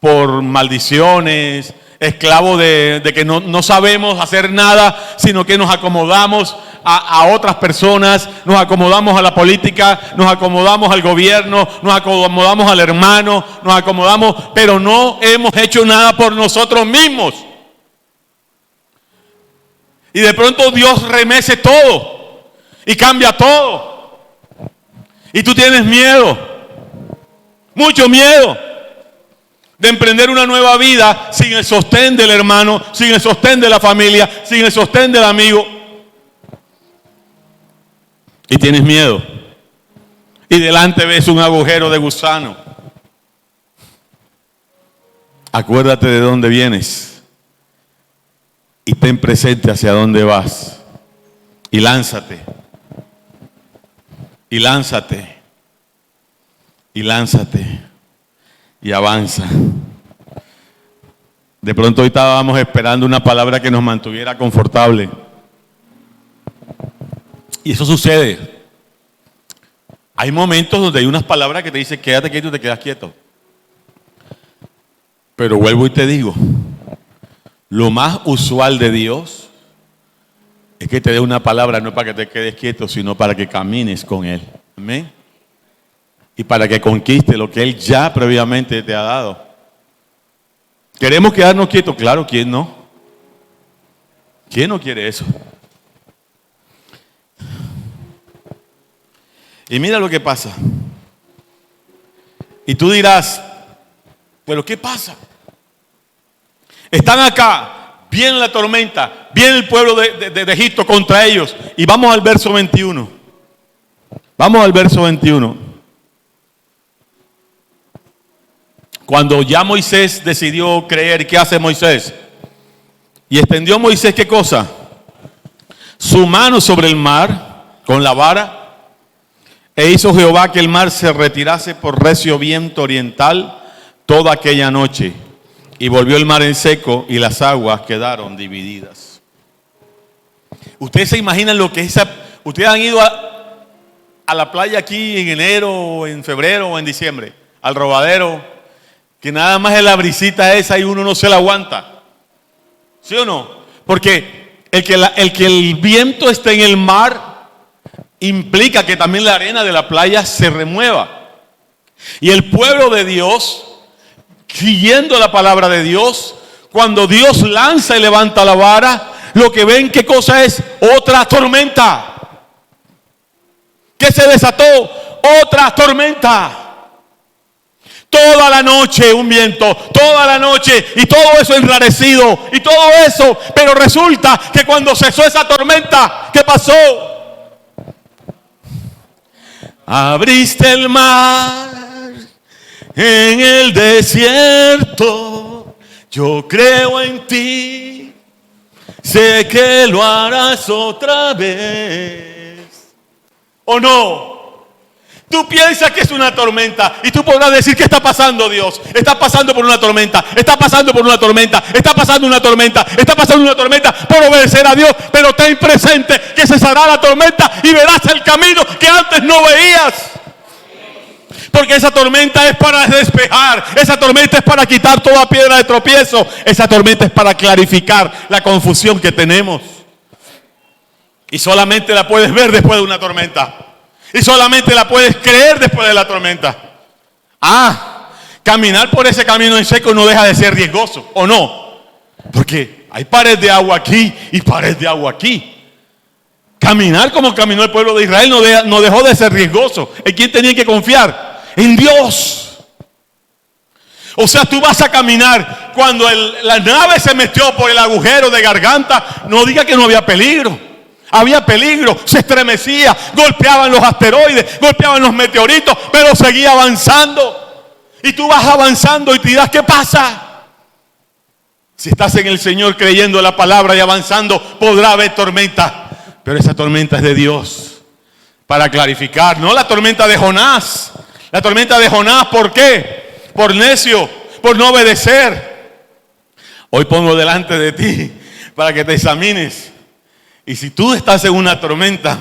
Por maldiciones. Esclavo de que no sabemos hacer nada, sino que nos acomodamos a otras personas, nos acomodamos a la política, nos acomodamos al gobierno, nos acomodamos al hermano, nos acomodamos, pero no hemos hecho nada por nosotros mismos. Y de pronto Dios remece todo y cambia todo. Y tú tienes miedo, mucho miedo, de emprender una nueva vida sin el sostén del hermano, sin el sostén de la familia, sin el sostén del amigo. Y tienes miedo. Y delante ves un agujero de gusano. Acuérdate de dónde vienes. Y ten presente hacia dónde vas. Y lánzate. Y lánzate. Y lánzate. Y avanza. De pronto hoy estábamos esperando una palabra que nos mantuviera confortable. Y eso sucede. Hay momentos donde hay unas palabras que te dicen quédate quieto y te quedas quieto. Pero vuelvo y te digo, lo más usual de Dios es que te dé una palabra no para que te quedes quieto, sino para que camines con Él. Amén. Y para que conquiste lo que Él ya previamente te ha dado. ¿Queremos quedarnos quietos? Claro, ¿quién no? ¿Quién no quiere eso? Y mira lo que pasa. Y tú dirás, ¿pero qué pasa? Están acá, viene la tormenta, viene el pueblo de Egipto contra ellos. Y vamos al verso 21. Vamos al verso 21. Cuando ya Moisés decidió creer, ¿qué hace Moisés? Y extendió Moisés, ¿qué cosa? Su mano sobre el mar, con la vara, e hizo Jehová que el mar se retirase por recio viento oriental toda aquella noche. Y volvió el mar en seco y las aguas quedaron divididas. Ustedes se imaginan lo que es esa. Ustedes han ido a la playa aquí en enero, o en febrero o en diciembre, al Robadero, que nada más es la brisita esa y uno no se la aguanta. ¿Sí o no? Porque el que el viento esté en el mar implica que también la arena de la playa se remueva. Y el pueblo de Dios, siguiendo la palabra de Dios, cuando Dios lanza y levanta la vara, lo que ven, ¿qué cosa es? Otra tormenta. ¿Qué se desató? Otra tormenta. Toda la noche un viento, toda la noche, y todo eso enrarecido, y todo eso, pero resulta que cuando cesó esa tormenta, ¿qué pasó? Abriste el mar en el desierto, yo creo en ti, sé que lo harás otra vez. ¿O no? Tú piensas que es una tormenta y tú podrás decir, ¿qué está pasando, Dios? Está pasando por una tormenta, está pasando por una tormenta, está pasando una tormenta, está pasando una tormenta por obedecer a Dios, pero ten presente que cesará la tormenta y verás el camino que antes no veías. Porque esa tormenta es para despejar, esa tormenta es para quitar toda piedra de tropiezo, esa tormenta es para clarificar la confusión que tenemos. Y solamente la puedes ver después de una tormenta. Y solamente la puedes creer después de la tormenta. Caminar por ese camino en seco no deja de ser riesgoso, ¿o no? Porque hay pares de agua aquí y pares de agua aquí. Caminar como caminó el pueblo de Israel no dejó de ser riesgoso. ¿En quién tenía que confiar? En Dios. O sea, tú vas a caminar cuando la nave se metió por el agujero de garganta. No diga que no había peligro. Había peligro, se estremecía, golpeaban los asteroides, golpeaban los meteoritos, pero seguía avanzando. Y tú vas avanzando y te dirás, ¿qué pasa? Si estás en el Señor creyendo la palabra y avanzando, podrá haber tormenta. Pero esa tormenta es de Dios para clarificar, no la tormenta de Jonás. La tormenta de Jonás, ¿por qué? Por necio, por no obedecer. Hoy pongo delante de ti para que te examines. Y si tú estás en una tormenta,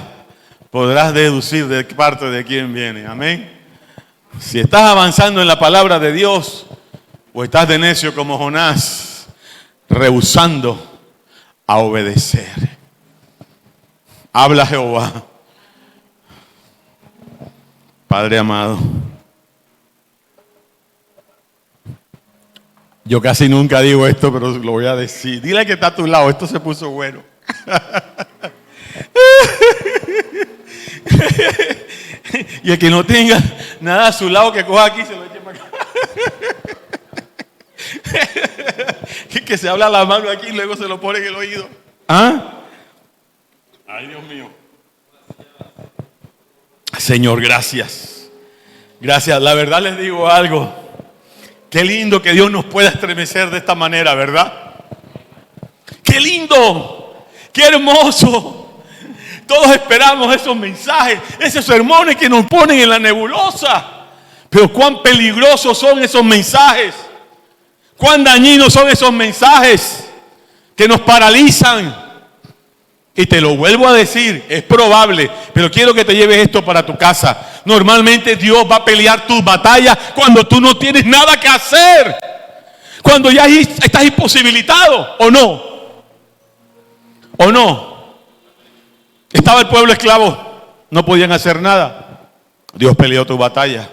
podrás deducir de qué parte de quién viene. Amén. Si estás avanzando en la palabra de Dios, o estás de necio como Jonás, rehusando a obedecer. Habla Jehová. Padre amado, yo casi nunca digo esto, pero lo voy a decir. Dile que está a tu lado, esto se puso bueno. Y el que no tenga nada a su lado, que coja aquí y se lo eche para acá. Que se habla la mano aquí y luego se lo pone en el oído. Ay, Dios mío. Señor, gracias. Gracias. La verdad les digo algo. Qué lindo que Dios nos pueda estremecer de esta manera, ¿verdad? Qué lindo. ¡Qué hermoso! Todos esperamos esos mensajes, esos sermones que nos ponen en la nebulosa. Pero cuán peligrosos son esos mensajes. Cuán dañinos son esos mensajes que nos paralizan, Y te lo vuelvo a decir, es probable, pero quiero que te lleves esto para tu casa. Normalmente Dios va a pelear tus batallas cuando tú no tienes nada que hacer. Cuando ya estás imposibilitado, ¿o no? ¿O no? Estaba el pueblo esclavo, no podían hacer nada. Dios peleó tu batalla.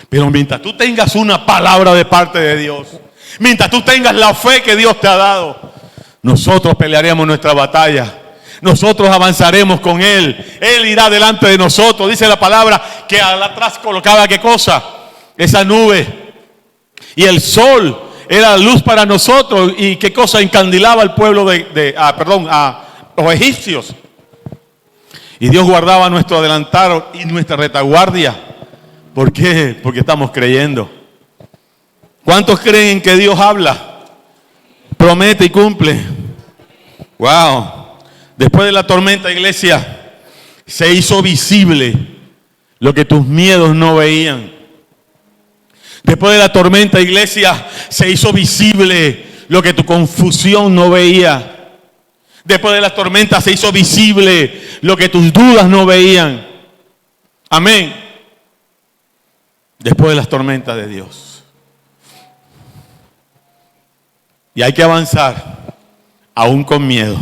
Pero mientras tú tengas una palabra de parte de Dios, mientras tú tengas la fe que Dios te ha dado, nosotros pelearemos nuestra batalla. Nosotros avanzaremos con Él. Él irá delante de nosotros. Dice la palabra que atrás colocaba ¿qué cosa? Esa nube. Y el sol era luz para nosotros. ¿Y qué cosa? Encandilaba al pueblo a los egipcios. Y Dios guardaba nuestro adelantado y nuestra retaguardia. ¿Por qué? Porque estamos creyendo. ¿Cuántos creen que Dios habla? Promete y cumple. Wow. Después de la tormenta, iglesia, se hizo visible lo que tus miedos no veían. Después de la tormenta, iglesia, se hizo visible lo que tu confusión no veía. Después de la tormenta se hizo visible lo que tus dudas no veían. Amén. Después de las tormentas de Dios. Y hay que avanzar, aún con miedo.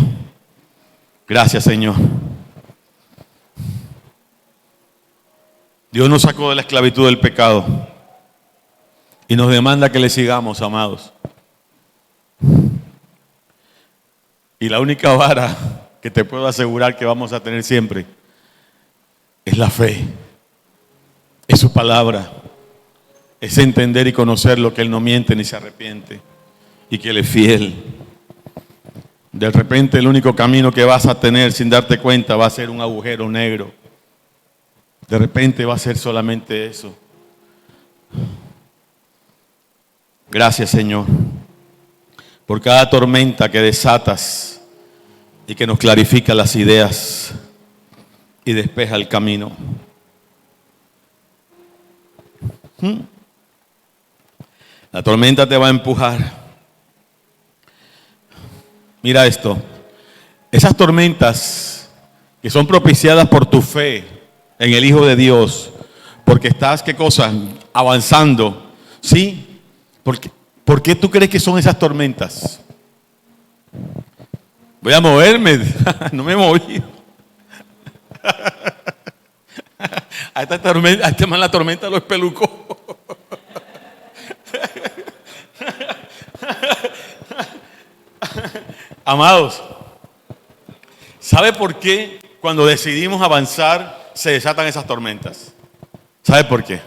Gracias, Señor. Dios nos sacó de la esclavitud del pecado y nos demanda que le sigamos, amados. Y la única vara que te puedo asegurar que vamos a tener siempre es la fe, es su palabra, es entender y conocer lo que Él no miente ni se arrepiente y que Él es fiel. De repente el único camino que vas a tener sin darte cuenta va a ser un agujero negro. De repente va a ser solamente eso. Gracias, Señor, por cada tormenta que desatas y que nos clarifica las ideas y despeja el camino. La tormenta te va a empujar. Mira esto, esas tormentas que son propiciadas por tu fe en el Hijo de Dios, porque estás, ¿qué cosa? Avanzando, ¿sí? ¿Por qué tú crees que son esas tormentas? Voy a moverme, no me moví. A este man la tormenta lo espelucó. Amados, ¿sabe por qué cuando decidimos avanzar se desatan esas tormentas? ¿Sabe por qué?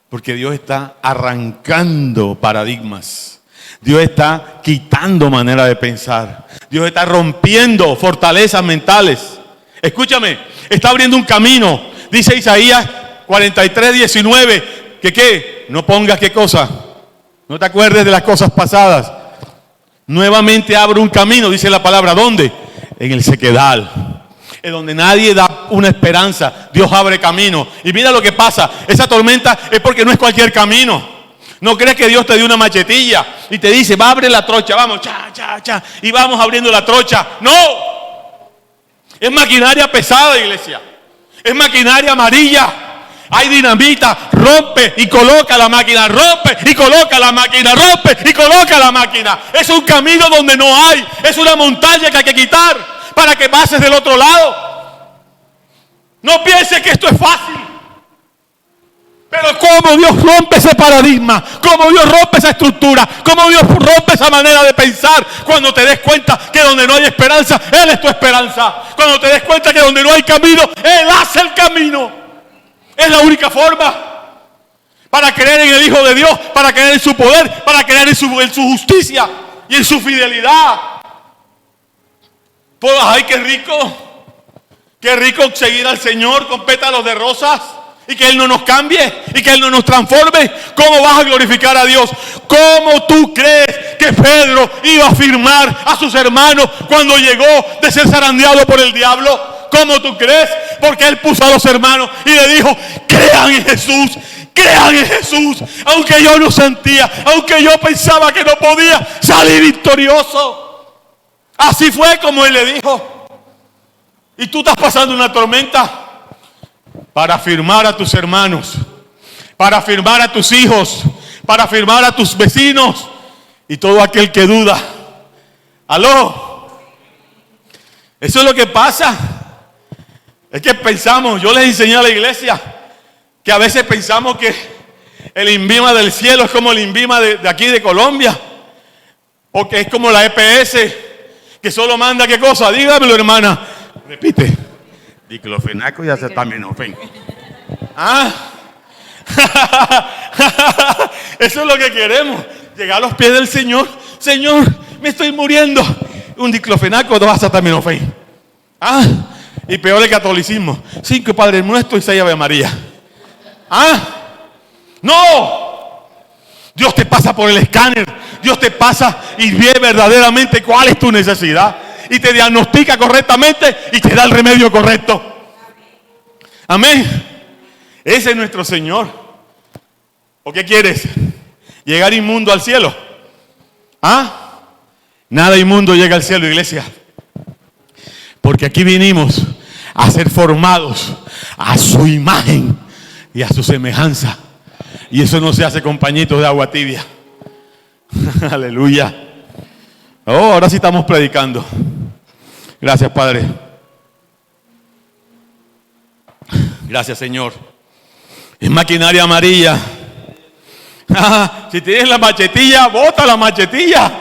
Porque Dios está arrancando paradigmas. Dios está quitando manera de pensar. Dios está rompiendo fortalezas mentales. Escúchame, está abriendo un camino. Dice Isaías 43:19, que ¿qué? No pongas ¿qué cosa? No te acuerdes de las cosas pasadas. Nuevamente abre un camino, dice la palabra. ¿Dónde? En el sequedal. En donde nadie da una esperanza, Dios abre camino. Y mira lo que pasa, esa tormenta es porque no es cualquier camino. No crees que Dios te dio una machetilla y te dice, va a abrir la trocha, vamos, y vamos abriendo la trocha. No, es maquinaria pesada, iglesia. Es maquinaria amarilla. Hay dinamita, rompe y coloca la máquina, rompe y coloca la máquina, rompe y coloca la máquina. Es un camino donde no hay, es una montaña que hay que quitar para que pases del otro lado. No pienses que esto es fácil. Pero cómo Dios rompe ese paradigma, cómo Dios rompe esa estructura, cómo Dios rompe esa manera de pensar. Cuando te des cuenta que donde no hay esperanza, Él es tu esperanza. Cuando te des cuenta que donde no hay camino, Él hace el camino. Es la única forma para creer en el Hijo de Dios, para creer en su poder, para creer en su justicia y en su fidelidad. Pues, ay, qué rico seguir al Señor con pétalos de rosas y que Él no nos cambie y que Él no nos transforme. ¿Cómo vas a glorificar a Dios? ¿Cómo tú crees que Pedro iba a afirmar a sus hermanos cuando llegó de ser zarandeado por el diablo? ¿Cómo tú crees? Porque Él puso a los hermanos y le dijo, crean en Jesús, crean en Jesús. Aunque yo no sentía, aunque yo pensaba que no podía salir victorioso. Así fue como Él le dijo. Y tú estás pasando una tormenta para afirmar a tus hermanos, para afirmar a tus hijos, para afirmar a tus vecinos y todo aquel que duda. ¿Aló? Eso es lo que pasa. Es que pensamos, yo les enseñé a la iglesia que a veces pensamos que el INVIMA del cielo es como el INVIMA de aquí de Colombia, o que es como la EPS, que solo manda qué cosa. Dígamelo, hermana. Repite. Diclofenaco y acetaminofén. ¿Ah? Eso es lo que queremos. Llegar a los pies del Señor. Señor, me estoy muriendo. Un diclofenaco, 2 acetaminofén. ¿Ah? Y peor el catolicismo. 5 Padre Nuestro y 6 Ave María. ¿Ah? ¡No! Dios te pasa por el escáner. Dios te pasa y ve verdaderamente cuál es tu necesidad. Y te diagnostica correctamente y te da el remedio correcto. Amén. Ese es nuestro Señor. ¿O qué quieres? ¿Llegar inmundo al cielo? ¿Ah? Nada inmundo llega al cielo, iglesia. Porque aquí vinimos a ser formados a su imagen y a su semejanza. Y eso no se hace con pañitos de agua tibia. Aleluya. Oh, ahora sí estamos predicando. Gracias, Padre. Gracias, Señor. Es maquinaria amarilla. Si tienes la machetilla, bota la machetilla.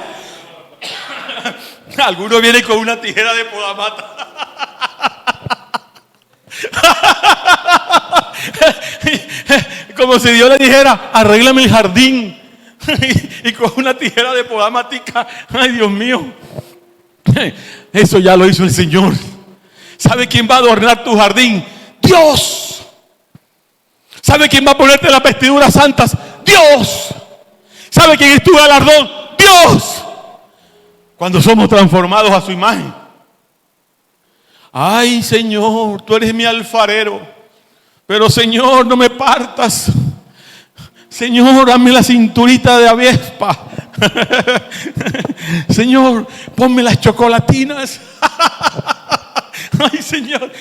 Algunos vienen con una tijera de podamata. Como si Dios le dijera, arréglame el jardín. Y con una tijera de podamatica. Ay, Dios mío. Eso ya lo hizo el Señor. ¿Sabe quién va a adornar tu jardín? Dios. ¿Sabe quién va a ponerte las vestiduras santas? Dios. ¿Sabe quién es tu galardón? Dios. Cuando somos transformados a su imagen. Ay, Señor, tú eres mi alfarero. Pero, Señor, no me partas. Señor, hazme la cinturita de avispa. Señor, ponme las chocolatinas. Ay, Señor.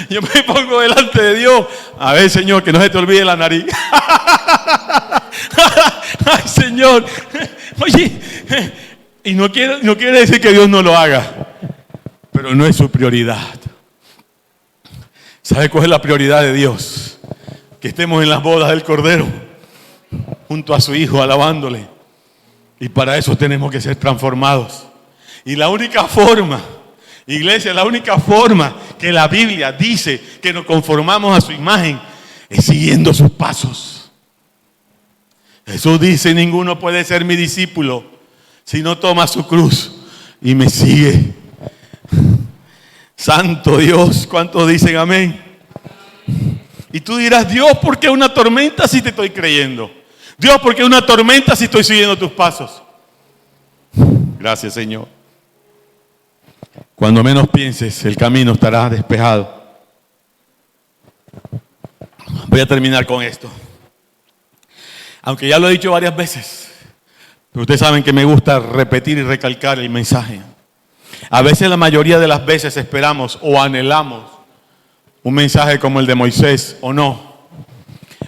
Yo me pongo delante de Dios. A ver, Señor, que no se te olvide la nariz. Ay, Señor. Oye, y no quiere decir que Dios no lo haga, pero no es su prioridad. ¿Sabe cuál es la prioridad de Dios? Que estemos en las bodas del Cordero, junto a su Hijo, alabándole. Y para eso tenemos que ser transformados. Y la única forma, iglesia, la única forma que la Biblia dice que nos conformamos a su imagen es siguiendo sus pasos. Jesús dice, ninguno puede ser mi discípulo si no toma su cruz y me sigue. Santo Dios, ¿cuántos dicen amén? Y tú dirás, Dios, ¿por qué una tormenta si te estoy creyendo? Dios, ¿por qué una tormenta si estoy siguiendo tus pasos? Gracias, Señor. Cuando menos pienses, el camino estará despejado. Voy a terminar con esto. Aunque ya lo he dicho varias veces, pero ustedes saben que me gusta repetir y recalcar el mensaje. A veces, la mayoría de las veces esperamos o anhelamos un mensaje como el de Moisés o no.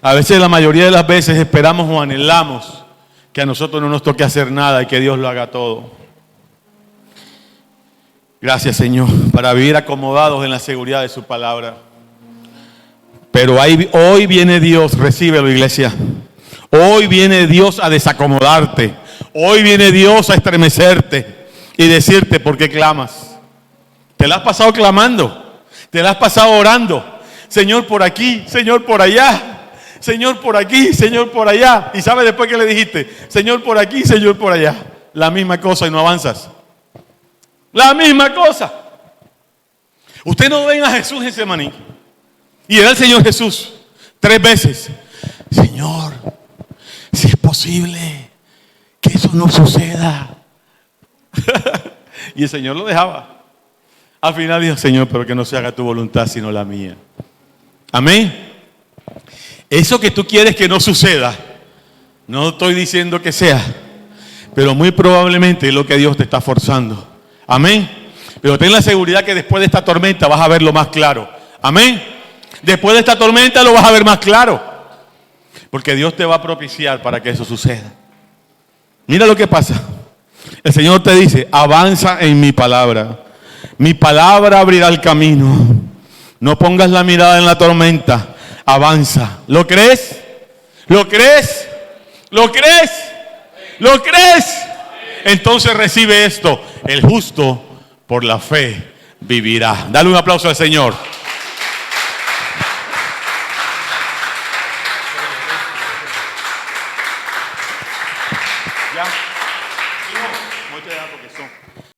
A veces, la mayoría de las veces esperamos o anhelamos que a nosotros no nos toque hacer nada y que Dios lo haga todo. Gracias, Señor, para vivir acomodados en la seguridad de su palabra. Pero hoy viene Dios, recíbelo, iglesia. Hoy viene Dios a desacomodarte. Hoy viene Dios a estremecerte y decirte, ¿por qué clamas? Te la has pasado clamando, te la has pasado orando. Señor, por aquí, Señor, por allá. Señor, por aquí, Señor, por allá. ¿Y sabes después que le dijiste? Señor, por aquí, Señor, por allá. La misma cosa y no avanzas. La misma cosa. Usted no ven a Jesús en Semaní. Y era el Señor Jesús 3 veces. Señor, si es posible que eso no suceda. Y el Señor lo dejaba. Al final dijo, Señor, pero que no se haga tu voluntad sino la mía. Amén. Eso que tú quieres que no suceda, no estoy diciendo que sea, pero muy probablemente es lo que Dios te está forzando. Amén. Pero ten la seguridad que después de esta tormenta vas a verlo más claro. Amén. Después de esta tormenta lo vas a ver más claro. Porque Dios te va a propiciar para que eso suceda. Mira lo que pasa. El Señor te dice, avanza en mi palabra. Mi palabra abrirá el camino. No pongas la mirada en la tormenta. Avanza. ¿Lo crees? ¿Lo crees? ¿Lo crees? ¿Lo crees? Entonces recibe esto. El justo por la fe vivirá. Dale un aplauso al Señor. Ya. No, no te da porque son.